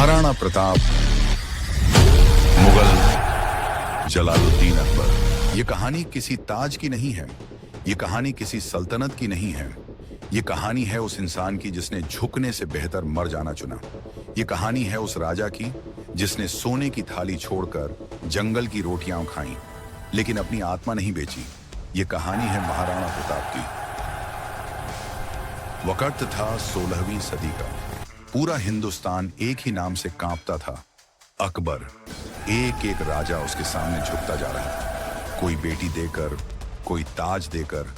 महाराणा प्रताप, मुगल जलालुद्दीन अकबर। ये कहानी किसी ताज की नहीं है, ये कहानी किसी सल्तनत की नहीं है, ये कहानी है उस इंसान की जिसने झुकने से बेहतर मर जाना चुना। ये कहानी है उस राजा की जिसने सोने की थाली छोड़कर जंगल की रोटियां खाईं, लेकिन अपनी आत्मा नहीं बेची। ये कहानी है महाराणा प्रताप की। वक्त था 16वीं सदी का। पूरा हिंदुस्तान एक ही नाम से कांपता था, अकबर। एक एक राजा उसके सामने झुकता जा रहा था, कोई बेटी देकर, कोई ताज देकर,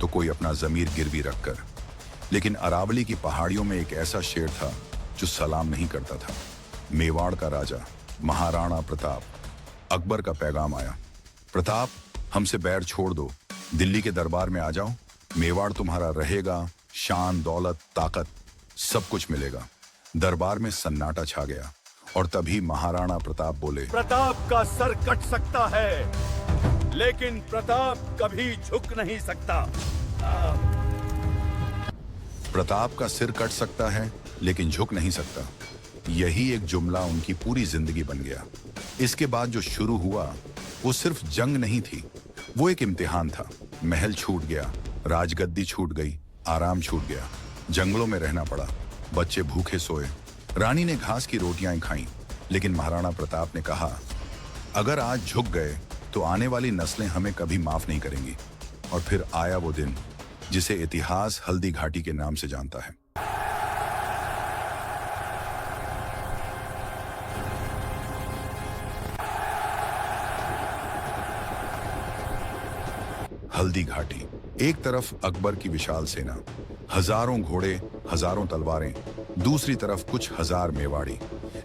तो कोई अपना जमीर गिरवी रखकर। लेकिन अरावली की पहाड़ियों में एक ऐसा शेर था जो सलाम नहीं करता था। मेवाड़ का राजा महाराणा प्रताप। अकबर का पैगाम आया, प्रताप, हमसे बैर छोड़ दो, दिल्ली के दरबार में आ जाओ, मेवाड़ तुम्हारा रहेगा, शान, दौलत, ताकत सब कुछ मिलेगा। दरबार में सन्नाटा छा गया और तभी महाराणा प्रताप बोले, प्रताप का सर कट सकता है, लेकिन प्रताप कभी झुक नहीं सकता। प्रताप का सिर कट सकता है लेकिन झुक नहीं सकता। यही एक जुमला उनकी पूरी जिंदगी बन गया। इसके बाद जो शुरू हुआ वो सिर्फ जंग नहीं थी, वो एक इम्तिहान था। महल छूट गया, राजगद्दी छूट गई, आराम छूट गया, जंगलों में रहना पड़ा, बच्चे भूखे सोए, रानी ने घास की रोटियां खाईं। लेकिन महाराणा प्रताप ने कहा, अगर आज झुक गए तो आने वाली नस्लें हमें कभी माफ नहीं करेंगी। और फिर आया वो दिन जिसे इतिहास हल्दी घाटी के नाम से जानता है। हल्दी घाटी। एक तरफ अकबर की विशाल सेना, हजारों घोड़े, हजारों तलवारें, दूसरी तरफ कुछ हजार मेवाड़ी,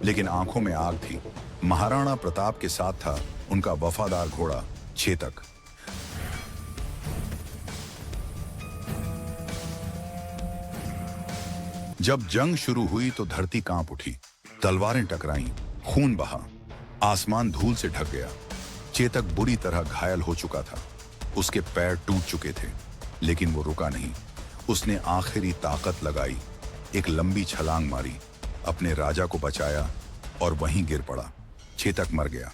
लेकिन आंखों में आग थी। महाराणा प्रताप के साथ था उनका वफादार घोड़ा चेतक। जब जंग शुरू हुई तो धरती कांप उठी, तलवारें टकराईं, खून बहा, आसमान धूल से ढक गया। चेतक बुरी तरह घायल हो चुका था, उसके पैर टूट चुके थे, लेकिन वो रुका नहीं। उसने आखिरी ताकत लगाई, एक लंबी छलांग मारी, अपने राजा को बचाया और वहीं गिर पड़ा। चेतक मर गया।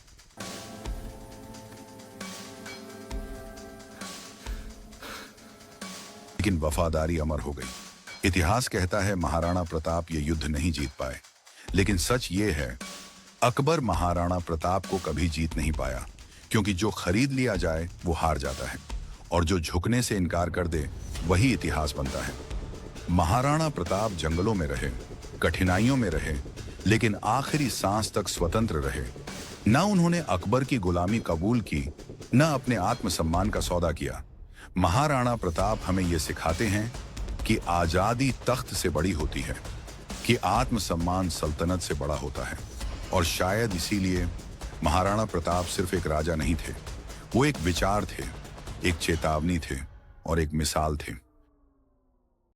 लेकिन वफादारी अमर हो गई। इतिहास कहता है महाराणा प्रताप ये युद्ध नहीं जीत पाए, लेकिन सच ये है, अकबर महाराणा प्रताप को कभी जीत नहीं पाया, क्योंकि जो खरीद लिया जाए वो हार जाता है, और जो झुकने से इनकार कर दे वही इतिहास बनता है। महाराणा प्रताप जंगलों में रहे, कठिनाइयों में रहे, लेकिन आखिरी सांस तक स्वतंत्र रहे। न उन्होंने अकबर की गुलामी कबूल की, न अपने आत्मसम्मान का सौदा किया। महाराणा प्रताप हमें ये सिखाते हैं कि आजादी तख्त से बड़ी होती है, कि आत्मसम्मान सल्तनत से बड़ा होता है। और शायद इसीलिए महाराणा प्रताप सिर्फ एक राजा नहीं थे, वो एक विचार थे, एक चेतावनी थे और एक मिसाल थे।